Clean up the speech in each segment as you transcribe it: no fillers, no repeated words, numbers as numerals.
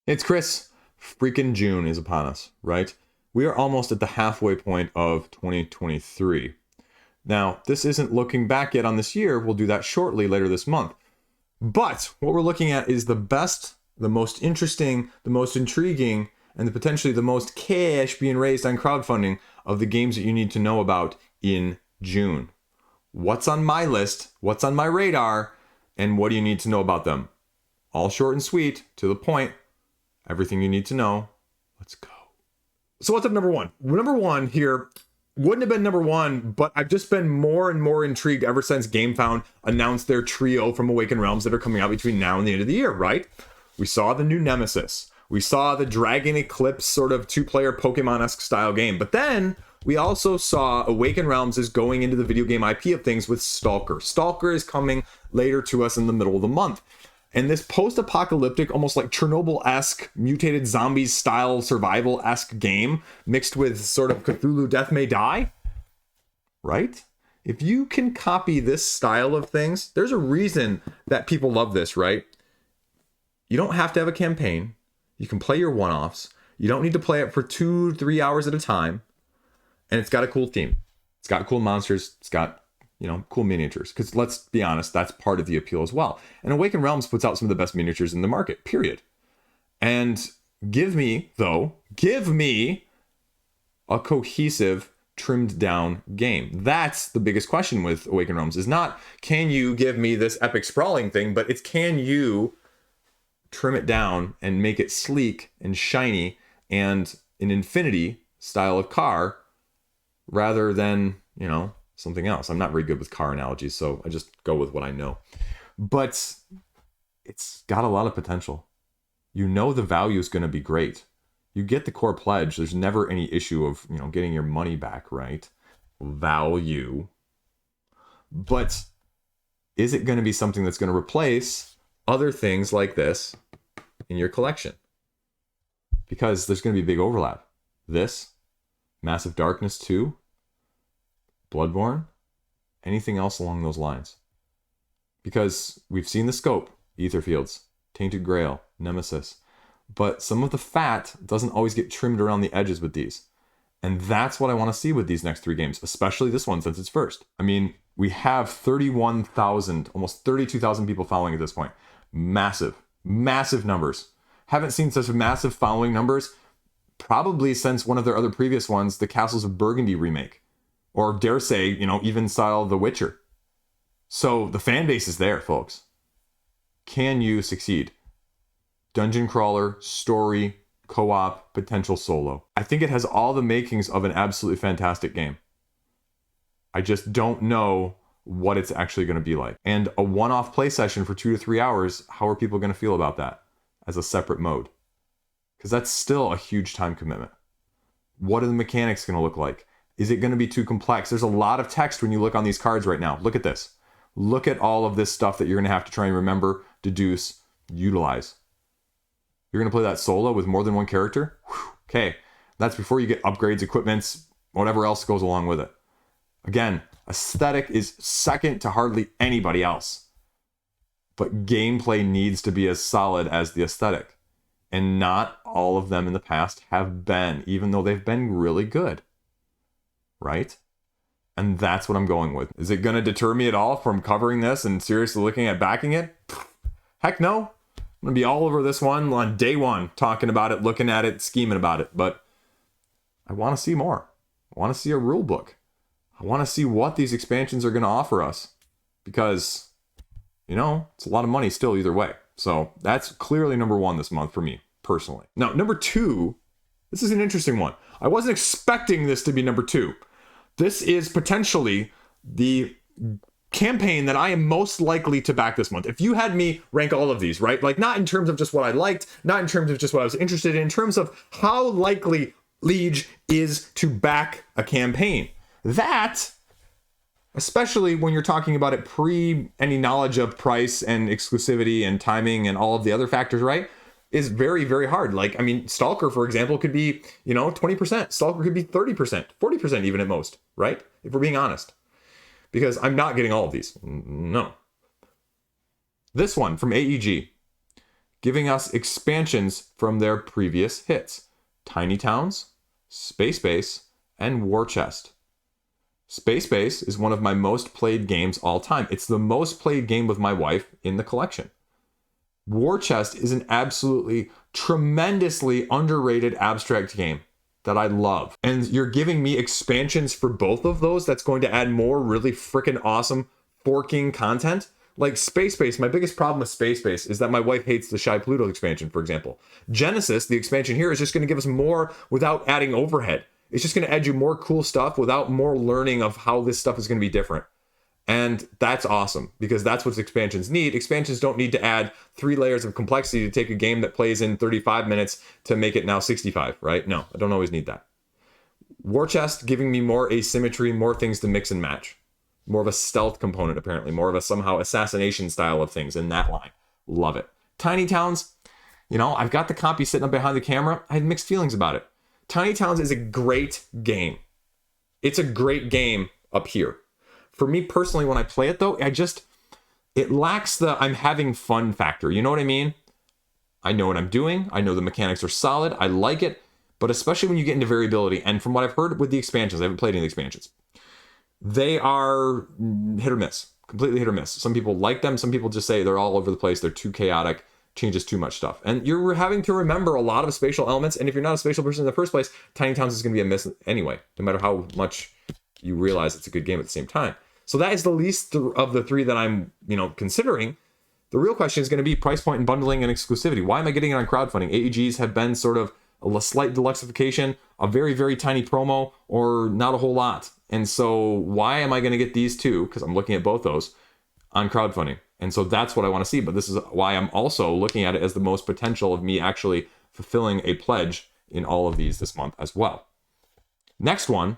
It's Chris. Freaking June is upon us, right? We are almost at the halfway point of 2023. Now, this isn't looking back yet on this year. We'll do that shortly later this month. But what we're looking at is the best, the most interesting, the most intriguing, and potentially the most cash being raised on crowdfunding of the games that you need to know about in June. What's on my list? What's on my radar? And what do you need to know about them? All short and sweet, to the point. Everything you need to know. Let's go. So what's up, number one? Number one here wouldn't have been number one, but I've just been more and more intrigued ever since GameFound announced their trio from Awaken Realms that are coming out between now and the end of the year, right? We saw the new Nemesis. We saw the Dragon Eclipse sort of two-player Pokemon-esque style game. But then we also saw Awaken Realms is going into the video game IP of things with S.T.A.L.K.E.R. S.T.A.L.K.E.R is coming later to us in the middle of the month. And this post-apocalyptic, almost like Chernobyl-esque, mutated zombies-style survival-esque game mixed with sort of Cthulhu Death May Die, right? If you can copy this style of things, there's a reason that people love this, right? You don't have to have a campaign. You can play your one-offs. You don't need to play it for 2 to 3 hours at a time. And it's got a cool theme. It's got cool monsters. It's got, cool miniatures. Because let's be honest, that's part of the appeal as well. And Awaken Realms puts out some of the best miniatures in the market, period. And give me a cohesive, trimmed down game. That's the biggest question with Awaken Realms, is not, can you give me this epic sprawling thing, but it's, can you trim it down and make it sleek and shiny and an infinity style of car rather than, something else. I'm not very good with car analogies, so I just go with what I know. But it's got a lot of potential. The value is going to be great. You get the core pledge. There's never any issue of, getting your money back, right? Value. But is it going to be something that's going to replace other things like this in your collection? Because there's going to be a big overlap. This, Massive Darkness 2, Bloodborne, anything else along those lines. Because we've seen the scope, Aetherfields, Tainted Grail, Nemesis, but some of the fat doesn't always get trimmed around the edges with these. And that's what I want to see with these next 3 games, especially this one since it's first. I mean, we have 31,000, almost 32,000 people following at this point. Massive numbers. Haven't seen such massive following numbers probably since one of their other previous ones, the Castles of Burgundy remake. Or dare say, even style The Witcher. So the fan base is there, folks. Can you succeed? Dungeon crawler, story, co-op, potential solo. I think it has all the makings of an absolutely fantastic game. I just don't know what it's actually going to be like. And a one-off play session for 2 to 3 hours, how are people going to feel about that as a separate mode? Because that's still a huge time commitment. What are the mechanics going to look like? Is it going to be too complex? There's a lot of text when you look on these cards right now. Look at this. Look at all of this stuff that you're going to have to try and remember, deduce, utilize. You're going to play that solo with more than one character? Whew. Okay, that's before you get upgrades, equipments, whatever else goes along with it. Again, aesthetic is second to hardly anybody else. But gameplay needs to be as solid as the aesthetic. And not all of them in the past have been, even though they've been really good. Right? And that's what I'm going with. Is it going to deter me at all from covering this and seriously looking at backing it? Heck no. I'm going to be all over this one on day one, talking about it, looking at it, scheming about it. But I want to see more. I want to see a rule book. I want to see what these expansions are going to offer us. Because, it's a lot of money still either way. So that's clearly number 1 this month for me, personally. Now, number 2, this is an interesting one. I wasn't expecting this to be number 2. This is potentially the campaign that I am most likely to back this month. If you had me rank all of these, right? Like, not in terms of just what I liked, not in terms of just what I was interested in terms of how likely Liege is to back a campaign. That, especially when you're talking about it pre any knowledge of price and exclusivity and timing and all of the other factors, right? Is very, very hard. Like, I mean, Stalker, for example, could be, 20%. Stalker could be 30%, 40% even at most, right? If we're being honest. Because I'm not getting all of these. No. This one from AEG. giving us expansions from their previous hits. Tiny Towns, Space Base, and War Chest. Space Base is one of my most played games all time. It's the most played game with my wife in the collection. War Chest is an absolutely tremendously underrated abstract game that I love. And you're giving me expansions for both of those that's going to add more really freaking awesome forking content. Like Space Base, my biggest problem with Space Base is that my wife hates the Shy Pluto expansion, for example. Genesis, the expansion here, is just going to give us more without adding overhead. It's just going to add you more cool stuff without more learning of how this stuff is going to be different. And that's awesome, because that's what expansions need. Expansions don't need to add 3 layers of complexity to take a game that plays in 35 minutes to make it now 65, right? No, I don't always need that. War Chest giving me more asymmetry, more things to mix and match. More of a stealth component, apparently. More of a somehow assassination style of things in that line. Love it. Tiny Towns, I've got the copy sitting up behind the camera. I had mixed feelings about it. Tiny Towns is a great game. It's a great game up here. For me personally, when I play it though, it lacks the I'm having fun factor. You know what I mean? I know what I'm doing. I know the mechanics are solid. I like it. But especially when you get into variability, and from what I've heard with the expansions, I haven't played any of the expansions, they are hit or miss. Completely hit or miss. Some people like them. Some people just say they're all over the place. They're too chaotic. Changes too much stuff. And you're having to remember a lot of spatial elements. And if you're not a spatial person in the first place, Tiny Towns is going to be a miss anyway, no matter how much you realize it's a good game at the same time. So that is the least of the 3 that I'm, considering. The real question is going to be price point and bundling and exclusivity. Why am I getting it on crowdfunding? AEGs have been sort of a slight deluxification, a very, very tiny promo, or not a whole lot. And so why am I going to get these 2? Because I'm looking at both those on crowdfunding. And so that's what I want to see. But this is why I'm also looking at it as the most potential of me actually fulfilling a pledge in all of these this month as well. Next one.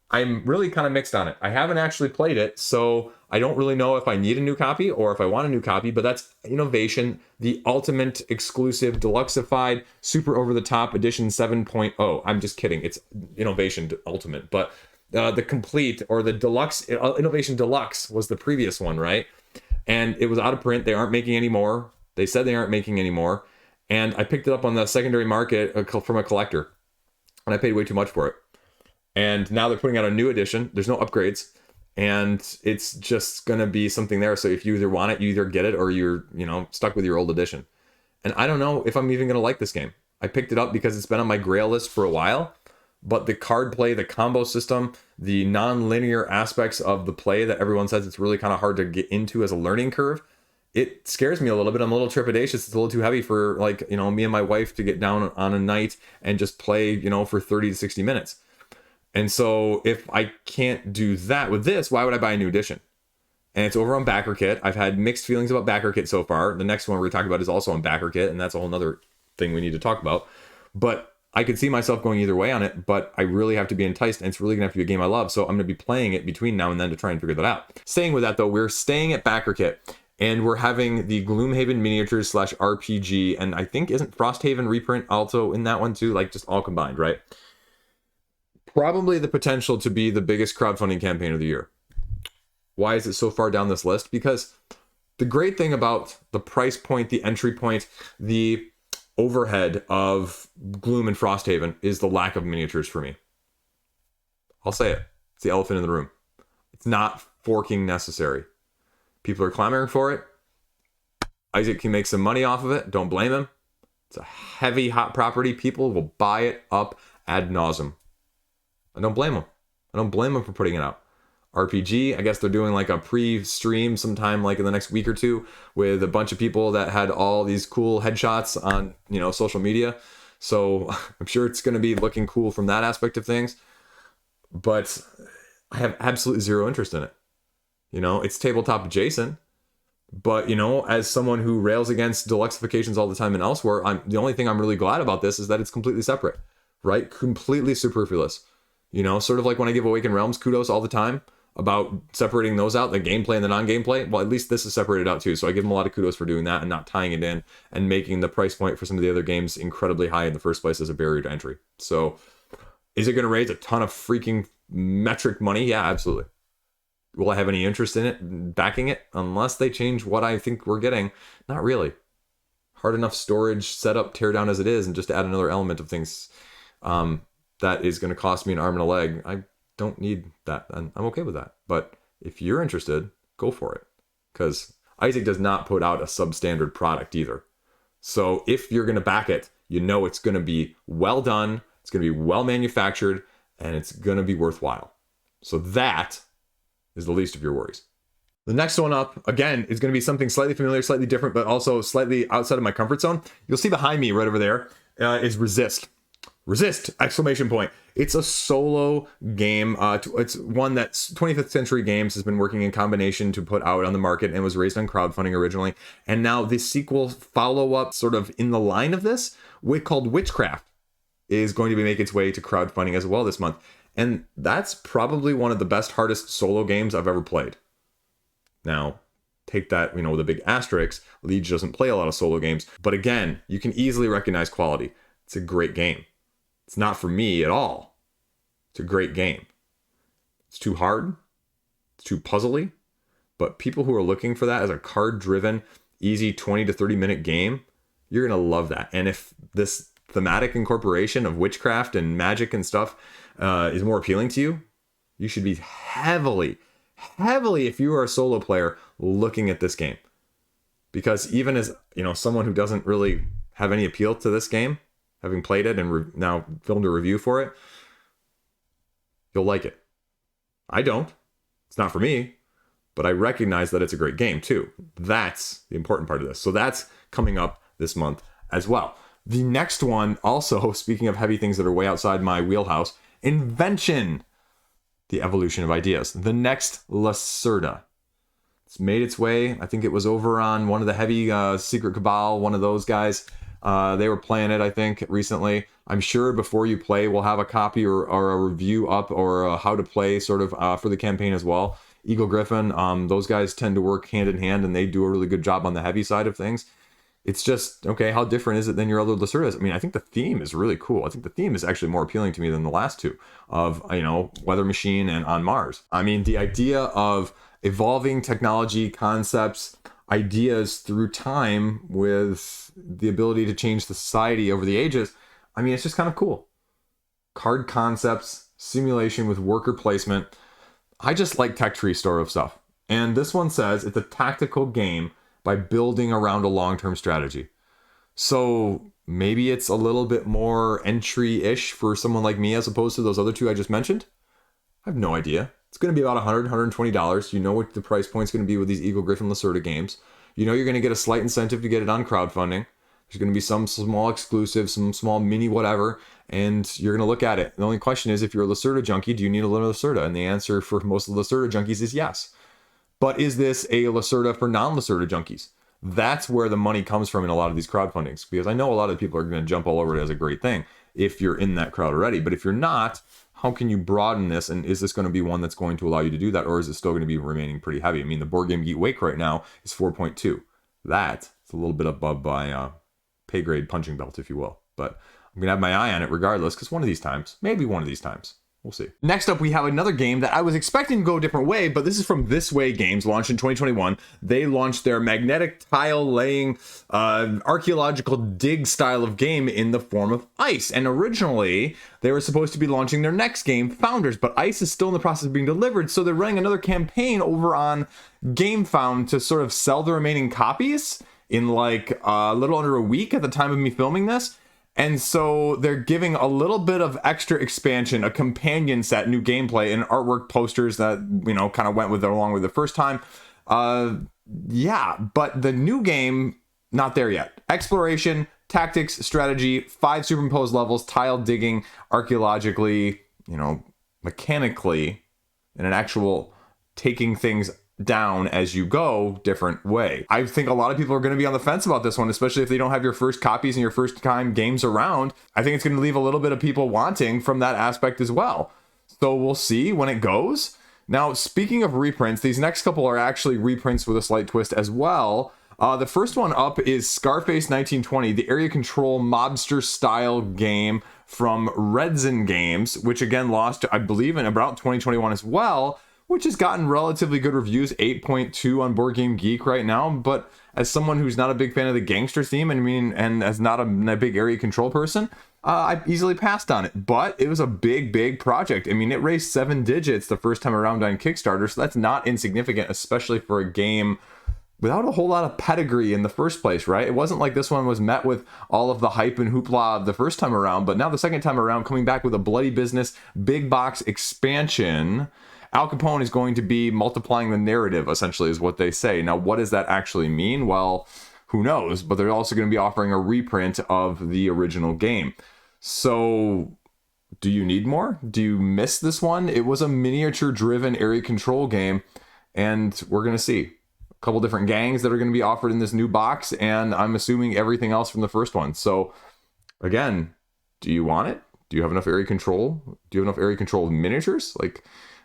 I'm really kind of mixed on it. I haven't actually played it, so I don't really know if I need a new copy or if I want a new copy, but that's Innovation, the ultimate exclusive deluxeified super over-the-top edition 7.0. I'm just kidding. It's Innovation Ultimate, but the complete or the deluxe, Innovation Deluxe was the previous one, right? And it was out of print. They aren't making any more. They said they aren't making any more. And I picked it up on the secondary market from a collector, and I paid way too much for it. And now they're putting out a new edition. There's no upgrades. And it's just going to be something there. So if you either want it, you either get it or you're, stuck with your old edition. And I don't know if I'm even going to like this game. I picked it up because it's been on my grail list for a while. But the card play, the combo system, the non-linear aspects of the play that everyone says it's really kind of hard to get into as a learning curve, it scares me a little bit. I'm a little trepidatious. It's a little too heavy for me and my wife to get down on a night and just play, for 30 to 60 minutes. And so if I can't do that with this, why would I buy a new edition? And it's over on BackerKit. I've had mixed feelings about BackerKit so far. The next one we're talking about is also on BackerKit, and that's a whole nother thing we need to talk about. But I could see myself going either way on it, but I really have to be enticed, and it's really going to have to be a game I love. So I'm going to be playing it between now and then to try and figure that out. Staying with that, though, we're staying at BackerKit, and we're having the Gloomhaven miniatures / RPG, and I think isn't Frosthaven reprint also in that one too, like just all combined, right? Probably the potential to be the biggest crowdfunding campaign of the year. Why is it so far down this list? Because the great thing about the price point, the entry point, the overhead of Gloom and Frosthaven is the lack of miniatures for me. I'll say it. It's the elephant in the room. It's not forking necessary. People are clamoring for it. Isaac can make some money off of it. Don't blame him. It's a heavy, hot property. People will buy it up ad nauseum. I don't blame them. I don't blame them for putting it out. RPG, I guess they're doing like a pre-stream sometime like in the next week or two with a bunch of people that had all these cool headshots on, social media. So I'm sure it's going to be looking cool from that aspect of things. But I have absolutely zero interest in it. It's tabletop adjacent. But, as someone who rails against deluxeifications all the time and elsewhere, the only thing I'm really glad about this is that it's completely separate, right? Completely superfluous. Sort of like when I give Awaken Realms kudos all the time about separating those out, the gameplay and the non-gameplay. Well, at least this is separated out too. So I give them a lot of kudos for doing that and not tying it in and making the price point for some of the other games incredibly high in the first place as a barrier to entry. So is it going to raise a ton of freaking metric money? Yeah, absolutely. Will I have any interest in it, backing it? Unless they change what I think we're getting. Not really. hard enough storage setup teardown as it is, and just add another element of things that is going to cost me an arm and a leg. I don't need that, and I'm okay with that. But if you're interested, go for it, because Isaac does not put out a substandard product either. So if you're going to back it, you know it's going to be well done, it's going to be well manufactured, and it's going to be worthwhile. So that is the least of your worries. The next one up, again, is going to be something slightly familiar, slightly different, but also slightly outside of my comfort zone. You'll see behind me right over there is Resist. Resist! Exclamation point. It's a solo game. It's one that 25th Century Games has been working in combination to put out on the market, and was raised on crowdfunding originally. And now the sequel follow-up sort of in the line of this, called Witchcraft, is going to be making its way to crowdfunding as well this month. And that's probably one of the best, hardest solo games I've ever played. Now, take that, with a big asterisk. Liege doesn't play a lot of solo games. But again, you can easily recognize quality. It's a great game. It's not for me at all. It's a great game. It's too hard. It's too puzzly. But people who are looking for that as a card-driven, easy 20 to 30-minute game, you're going to love that. And if this thematic incorporation of witchcraft and magic and stuff is more appealing to you, you should be heavily, if you are a solo player, looking at this game. Because even as, someone who doesn't really have any appeal to this game, having played it and now filmed a review for it, you'll like it. I don't. It's not for me, but I recognize that it's a great game too. That's the important part of this. So that's coming up this month as well. The next one, also, speaking of heavy things that are way outside my wheelhouse, Invention, the evolution of ideas. The next Lacerda. It's made its way. I think it was over on one of the heavy Secret Cabal, one of those guys. They were playing it, I think, recently. I'm sure before you play, we'll have a copy or a review up, or how to play sort of for the campaign as well. Eagle Griffin, those guys tend to work hand in hand, and they do a really good job on the heavy side of things. It's just, okay, how different is it than your other Lacerdas? I mean, I think the theme is really cool. I think the theme is actually more appealing to me than the last two of, Weather Machine and On Mars. I mean, the idea of evolving technology, concepts, ideas through time with the ability to change the society over the ages, I mean, it's just kind of cool. Card concepts, simulation with worker placement. I just like tech tree store of stuff. And this one says it's a tactical game by building around a long-term strategy. So maybe it's a little bit more entry-ish for someone like me as opposed to those other two I just mentioned. I have no idea. It's going to be about $100, $120. You know what the price point's going to be with these Eagle Griffin Lacerda games. You know you're going to get a slight incentive to get it on crowdfunding. There's going to be some small exclusive, some small mini whatever, and you're going to look at it. The only question is, if you're a Lacerda junkie, do you need a Lacerda? And the answer for most of the Lacerda junkies is yes. But is this a Lacerda for non-Lacerda junkies? That's where the money comes from in a lot of these crowdfundings, because I know a lot of people are going to jump all over it as a great thing if you're in that crowd already. But if you're not, how can you broaden this? And is this going to be one that's going to allow you to do that? Or is it still going to be remaining pretty heavy? I mean, the Board Game Geek Wake right now is 4.2. That's a little bit above my pay grade punching belt, if you will. But I'm going to have my eye on it regardless, because one of these times, maybe one of these times, we'll see. Next up, we have another game that I was expecting to go a different way, but this is from This Way Games, launched in 2021. They launched their magnetic tile laying archaeological dig style of game in the form of Ice. And originally, they were supposed to be launching their next game, Founders, but Ice is still in the process of being delivered, so they're running another campaign over on GameFound to sort of sell the remaining copies in like a little under a week at the time of me filming this. And so they're giving a little bit of extra expansion, a companion set, new gameplay, and artwork posters that, kind of went with it along with the first time. Yeah, but the new game, not there yet. Exploration, tactics, strategy, 5 superimposed levels, tile digging, archaeologically, mechanically, in an actual taking things down as you go different way. I think a lot of people are going to be on the fence about this one, especially if they don't have your first copies and your first time games around. I think it's going to leave a little bit of people wanting from that aspect as well. So we'll see when it goes. Now, speaking of reprints, these next couple are actually reprints with a slight twist as well. The first one up is Scarface 1920, the area control mobster style game from Redzen Games, which again launched, I believe, in about 2021 as well, which has gotten relatively good reviews, 8.2 on Board Game Geek right now. But as someone who's not a big fan of the gangster theme, and as not a big area control person, I easily passed on it. But it was a big project. I mean, it raised 7 digits the first time around on Kickstarter, so that's not insignificant, especially for a game without a whole lot of pedigree in the first place, right? It wasn't like this one was met with all of the hype and hoopla the first time around, but now the second time around, coming back with a bloody business, big box expansion. Al Capone is going to be multiplying the narrative, essentially, is what they say. Now, what does that actually mean? Well, who knows? But they're also going to be offering a reprint of the original game. So, do you need more? Do you miss this one? It was a miniature-driven area control game, and we're going to see a couple different gangs that are going to be offered in this new box, and I'm assuming everything else from the first one. So, again, do you want it? Do you have enough area control? Do you have enough area control miniatures? Like,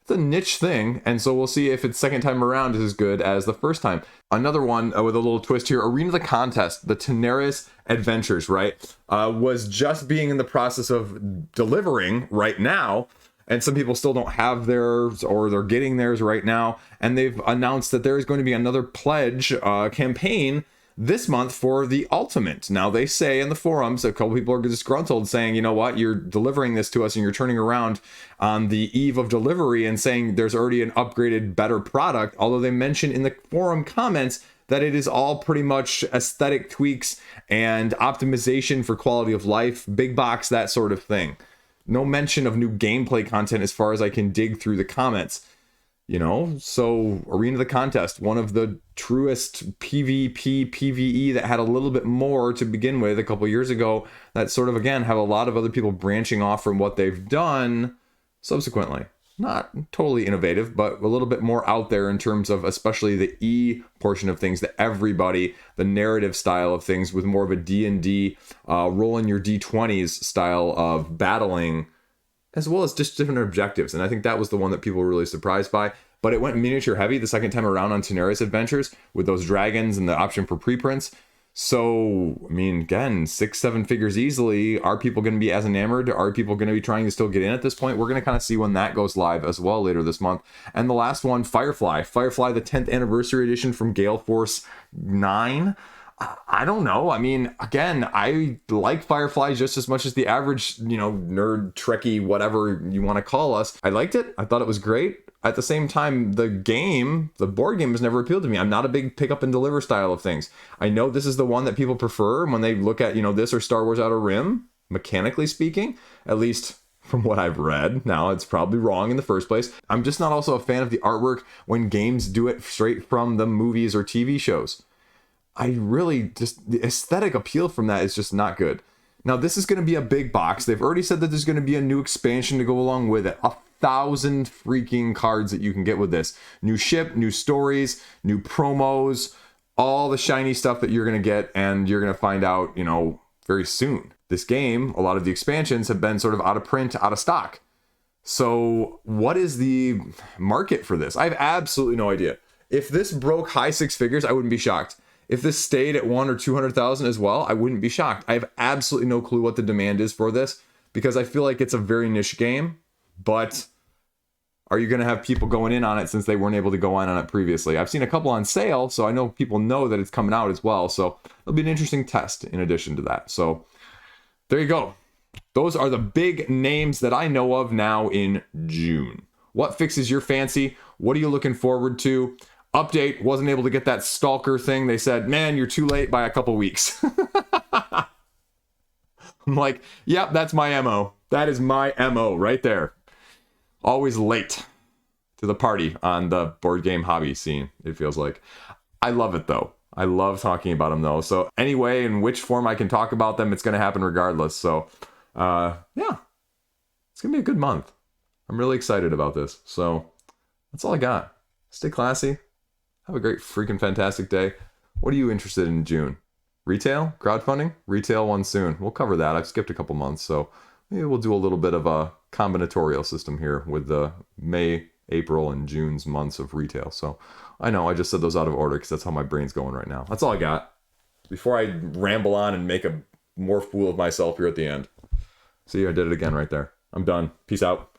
it's a niche thing, and so we'll see if its second time around is as good as the first time. Another one with a little twist here, Arena of the Contest, the Tanares Adventures, right, was just being in the process of delivering right now, and some people still don't have theirs, or they're getting theirs right now, and they've announced that there is going to be another pledge campaign this month for the Ultimate. Now, they say in the forums, a couple people are disgruntled, saying, you know what, you're delivering this to us and you're turning around on the eve of delivery and saying there's already an upgraded, better product, although they mention in the forum comments that it is all pretty much aesthetic tweaks and optimization for quality of life, big box, that sort of thing. No mention of new gameplay content as far as I can dig through the comments. You know, so Arena of the Contest, one of the truest PvP, PvE that had a little bit more to begin with a couple years ago, that sort of, again, have a lot of other people branching off from what they've done subsequently. Not totally innovative, but a little bit more out there in terms of especially the E portion of things, that everybody, the narrative style of things with more of a D&D, rolling your D20s style of battling, as well as just different objectives. And I think that was the one that people were really surprised by. But it went miniature heavy the second time around on Tanares Adventures with those dragons and the option for preprints. So, I mean, again, 6-7 figures easily. Are people going to be as enamored? Are people going to be trying to still get in at this point? We're going to kind of see when that goes live as well later this month. And the last one, Firefly. Firefly, the 10th anniversary edition from Gale Force 9. I don't know. I mean, again, I like Firefly just as much as the average, you know, nerd, Trekkie, whatever you want to call us. I liked it. I thought it was great. At the same time, the board game has never appealed to me. I'm not a big pick up and deliver style of things. I know this is the one that people prefer when they look at, you know, this or Star Wars Outer Rim, mechanically speaking, at least from what I've read. Now, it's probably wrong in the first place. I'm just not also a fan of the artwork when games do it straight from the movies or TV shows. I really just, the aesthetic appeal from that is just not good. Now, this is going to be a big box. They've already said that there's going to be a new expansion to go along with it. 1,000 freaking cards that you can get with this. New ship, new stories, new promos, all the shiny stuff that you're going to get, and you're going to find out, you know, very soon. This game, a lot of the expansions have been sort of out of print, out of stock. So what is the market for this? I have absolutely no idea. If this broke high 6 figures, I wouldn't be shocked. If this stayed at 100 or 200,000 as well, I wouldn't be shocked. I have absolutely no clue what the demand is for this, because I feel like it's a very niche game. But are you going to have people going in on it since they weren't able to go on it previously? I've seen a couple on sale, so I know people know that it's coming out as well. So it'll be an interesting test in addition to that. So there you go. Those are the big names that I know of now in June. What fixes your fancy? What are you looking forward to? Update, wasn't able to get that S.T.A.L.K.E.R thing. They said, man, you're too late by a couple weeks. I'm like, yep, that's my MO. That is my MO right there. Always late to the party on the board game hobby scene, it feels like. I love it, though. I love talking about them, though. So anyway, in which form I can talk about them, it's going to happen regardless. So, yeah, it's going to be a good month. I'm really excited about this. So that's all I got. Stay classy. Have a great freaking fantastic day. What are you interested in June? Retail? Crowdfunding? Retail one soon. We'll cover that. I've skipped a couple months, so maybe we'll do a little bit of a combinatorial system here with the May, April, and June's months of retail. So I know I just said those out of order because that's how my brain's going right now. That's all I got. Before I ramble on and make a more fool of myself here at the end. See, I did it again right there. I'm done. Peace out.